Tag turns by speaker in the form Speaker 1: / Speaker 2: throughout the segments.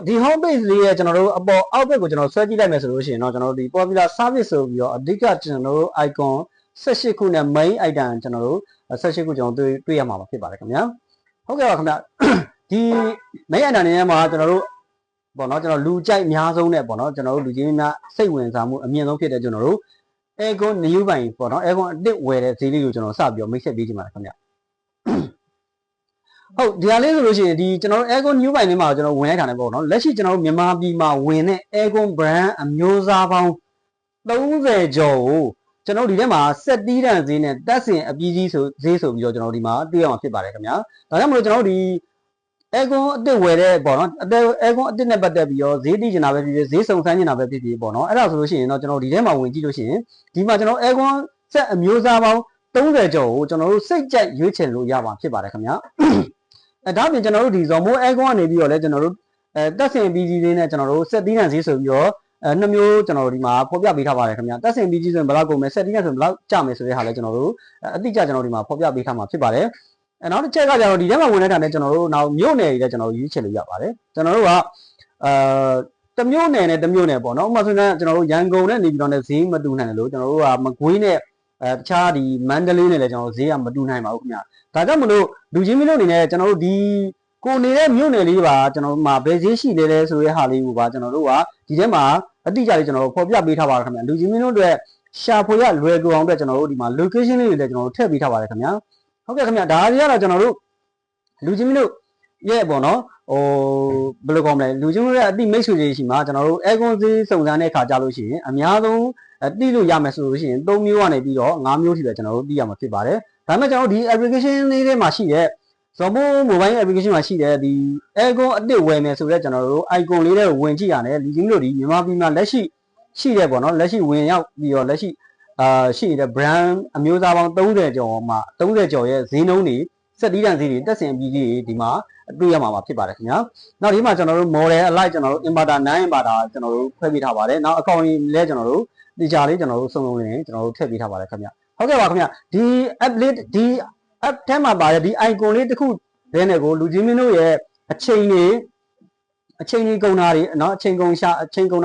Speaker 1: ဒီ home page လေးရဲ့ကျွန်တော်တို့အပေါ်အောက်ဘက်ကိုကျွန်တော်ဆွဲကြည့်လိုက်မယ်ဆိုလို့ရှိရင်တော့ကျွန်တော်တို့ဒီ popular service ဆိုပြီးတော့အဓိကကျွန်တော်တို့ icon 18ခုနဲ့ main item ကျွန်တော်တို့18ခုကျွန်တော်တွေ့ရမှာဖြစ်ပါတယ်ခင်ဗျာဟုတ်ကဲ့ပါခင်ဗျာဒီ main item တွေမှာကျွန်တော်တို့ပေါ့နော်ကျွန်တော်လူကြိုက်အများဆုံးနဲ့ပေါ့နော်ကျွန်တော်တို့လူကြီးများစိတ်ဝင်စားမှုအမြင့်ဆုံးဖြစ်တဲ့ကျွန်တော်တို့ aircon new ပိုင်းပေါ့နော် aircon အစ်စ်ဝယ်တဲ့ဈေးလေးကိုကျွန်တော်စပြီးတော့မိတ်ဆက်ပေးချင်ပါတယ်ခင်ဗျာဟုတ်ဒီဟာလေးဆိုလို့ရှိရင်ဒီကျွန်တော်တို့ aircon new ပိုင်းလေးမှာကျွန်တော်ဝင်လိုက်တာနဲ့ပေါ့နော်လက်ရှိကျွန်တော်တို့မြန်မာပြည်မှာဝင်တဲ့ aircon brand အမျိုးအစားပေါင်း30ကျော်ကိုကျွန်တော်ဒီထဲမှာဆက်တီးတန်ဈေးနဲ့တက်စင်အပြီးကြီးဆိုဈေးဆိုပြီးတော့ကျွန်တော်ဒီမှာတွေ့ရမှာဖြစ်ပါတယ်ခင်ဗျာဒါကြောင့်မလို့ကျွန်တော်တို့ဒီ aircon အစ်စ်ဝယ်တဲ့ပေါ့နော်aircon အစ်စ်နဲ့ပတ်သက်ပြီးတော့ဈေးတီးကျင်တာပဲဖြစ်ဖြစ်ဈေးစုံစမ်းကျင်တာပဲဖြစ်ဖြစ်ပေါ့နော်အဲ့ဒါဆိုလို့ရှိရင်တော့ကျွန်တော်ဒီထဲမှာဝင်ကြည့်လို့ရှိရင်ဒီမှာကျွန်တော် aircon ဆက်အမျိုးအစားပေါင်း30ကျော်ကိုကျွန်တော်တို့စိတ်ကြိုက်ရွေးချယ်လို့ရပါဖြစ်ပါတယ်ခင်ဗျာဒါပြင်ကျွန်တော်တို့ဒီ Zomo aircon ကနေပြီးတော့လဲကျွန်တော်တို့တက်ဆင် BG လေးနဲ့ကျွန်တော်တို့ဆက်တီးတန်ဈေးဆိုပြီးတော့နှစ်မျိုးကျွန်တော်တို့ဒီမှာဖော်ပြပေးထားပါတယ်ခင်ဗျာတက်ဆင် BG ဆိုရင်ဘယ်လောက်ကုန်မယ်ဆက်တီးတန်ဆိုရင်ဘယ်လောက်ကျမယ်ဆိုတဲ့ဟာလဲကျွန်တော်တို့အတိအကျကျွန်တော်ဒီမှာဖော်ပြပေးထားမှာဖြစ်ပါတယ်နောက်တစ်ချက်ကကျတော့ဒီထဲမှာဝင်တဲ့တာနဲ့ကျွန်တော်တို့နောက်မြို့နယ်တွေလည်းကျွန်တော်ရွေးချယ်လို့ရပါတယ်ကျွန်တော်တို့ကတမျိုးနယ်နဲ့တမျိုးနယ်ပေါ့နော်ဥပမာဆိုရင်ကျွန်တော်တို့ရန်ကုန်နဲ့နေပြည်တော်နဲ့ဈေးမတူနိုင်တယ်လို့ကျွန်တော်တို့ကမကွေးနဲ့တခြားဒီမန္တလေးနဲ့လည်းကျွန်တော်ဈေးကမတူနိုင်ပါဘူးခင်ဗျာဒါကြောင့်မလို့လူချင်းမျိုးအနေနဲ့ကျွန်တော်တို့ဒီကိုနေတဲ့မြို့နယ်လေးပါကျွန်တော်တို့မှာဘယ်ဈေးရှိလဲဆိုတဲ့ဟာလေးကိုပါကျွန်တော်တို့ကဒီထဲမှာအတိအကျလေးကျွန်တော်တို့ဖော်ပြပေးထားပါတယ်ခင်ဗျာလူချင်းမျိုးတို့အတွက်ရှာဖွေရလွယ်ကူအောင်အတွက်ကျွန်တော်တို့ဒီမှာ location လေးတွေလည်းကျွန်တော်တို့ထည့်ပေးထားပါတယ်ခင်ဗျာဟုတ်ကဲ့ခင်ဗျာဒါတွေကတော့ကျွန်တော်တို့လူချင်းမျိုးရဲ့ပေါ့နော်ဘယ်လိုကောင်းမလဲလူချင်းမျိုးရဲ့အတိမိတ်ဆွေတွေရှိမှာကျွန်တော်တို့ aircon ဈေးစုံစမ်းတဲ့ခါကြလို့ရှိရင်အများဆုံးတိလို့ရမယ်ဆိုလို့ရှိရင်3မျိုးကနေပြီးတော့5မျိုးထိပဲကျွန်တော်တို့သိရမှာဖြစ်ပါတယ်ဒါပေမဲ့ကျွန်တော်တို့ဒီ application လေးထဲမှာရှိတဲ့ Zomo mobile application မှာရှိတဲ့ဒီ aircon အစ်စ်ဝယ်မယ်ဆိုတော့ကျွန်တော်တို့ icon လေးတွေကိုဝင်ကြည့်ရတယ်လူချင်းမျိုးတို့ဒီမြန်မာပြည်မှာလက်ရှိတဲ့ပေါ့နော်လက်ရှိဝင်ရောက်ပြီးတော့လက်ရှိရှိနေတဲ့ brand အမျိုးအစားပေါင်း30ကျော်မှာ30ကျော်ရဲ့ဈေးနှုန်းတွေဆက်တီးတန်ဈေးတွေတက်ဆင်အပြီးကြီးတွေဒီမှာတွေ့ရမှာဖြစ်ပါတယ်ခင်ဗျာနောက်ဒီမှာကျွန်တော်တို့ model alike ကျွန်တော်တို့ inverter 9 inverter ကျွန်တော်တို့ဖွဲ့ပေးထားပါတယ်နောက်အကောင့်ကြီးလဲကျွန်တော်တို့ဒီကြားလေးကျွန်တော်တို့စုံစုံလေးကျွန်တော်တို့ထည့်ပေးထားပါတယ်ခင်ဗျာဟုတ်ကဲ့ပါခင်ဗျာဒီ app လေးဒီ app ထဲမှာပါတဲ့ဒီ icon လေးတစ်ခုတည်းနဲ့ကိုလူချင်းမင်းတို့ရဲ့အချိန်ကြီးကုန်တာတွေเนาะအချိန်ကုန်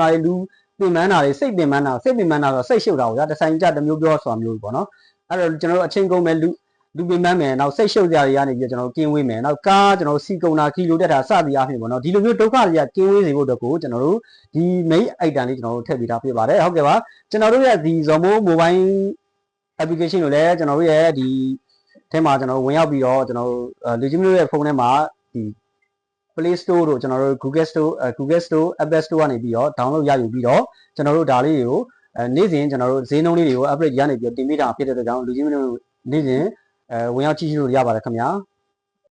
Speaker 1: တာတွေလူပင်ပန်းတာတွေစိတ်ပင်ပန်းတာဆိုစိတ်ရှုပ်တာပေါ့ဗျာတစ်ဆိုင်ကြတစ်မျိုးပြောဆိုတာမျိုးပေါ့နော်အဲ့တော့ကျွန်တော်တို့အချိန်ကုန်မယ်လူပင်ပန်းမယ်နောက်စိတ်ရှုပ်ကြတွေကနေပြီးကျွန်တော်တို့ကင်းဝေးမယ်နောက်ကားကျွန်တော်တို့စီကုန်တာကီလိုတက်တာစသည်အဖြစ်ပေါ့နော်ဒီလိုမျိုးဒုက္ခတွေကကင်းဝေးစေဖို့အတွက်ကိုကျွန်တော်တို့ဒီ main item လေးကျွန်တော်တို့ထည့်ပေးထားပြပါတယ်ဟုတ်ကဲ့ပါကျွန်တော်တို့ရဲ့ဒီ Zomo mobile application ကိုလည်းကျွန်တော်တို့ရဲ့ဒီထဲမှာကျွန်တော်ဝင်ရောက်ပြီးတော့ကျွန်တော်လူချင်းမျိုးရဲ့ဖုန်းထဲမှာဒီ Play Store တို့ကျွန်တော်တို့ Google Store Apple Store ကနေပြီးတော့ download ရယူပြီးတော့ကျွန်တော်တို့ဒါလေးတွေကိုနေ့စဉ်ကျွန်တော်တို့ဈေးနှုန်းလေးတွေကို upgrade ရနေပြီးတော့တင်ပေးတာဖြစ်တဲ့အတွက်ကြောင့်လူချင်းမျိုးနေ့စဉ်ဝင်ရောက်ကြည့်ရှုလို့ရပါတယ်ခင်ဗျာ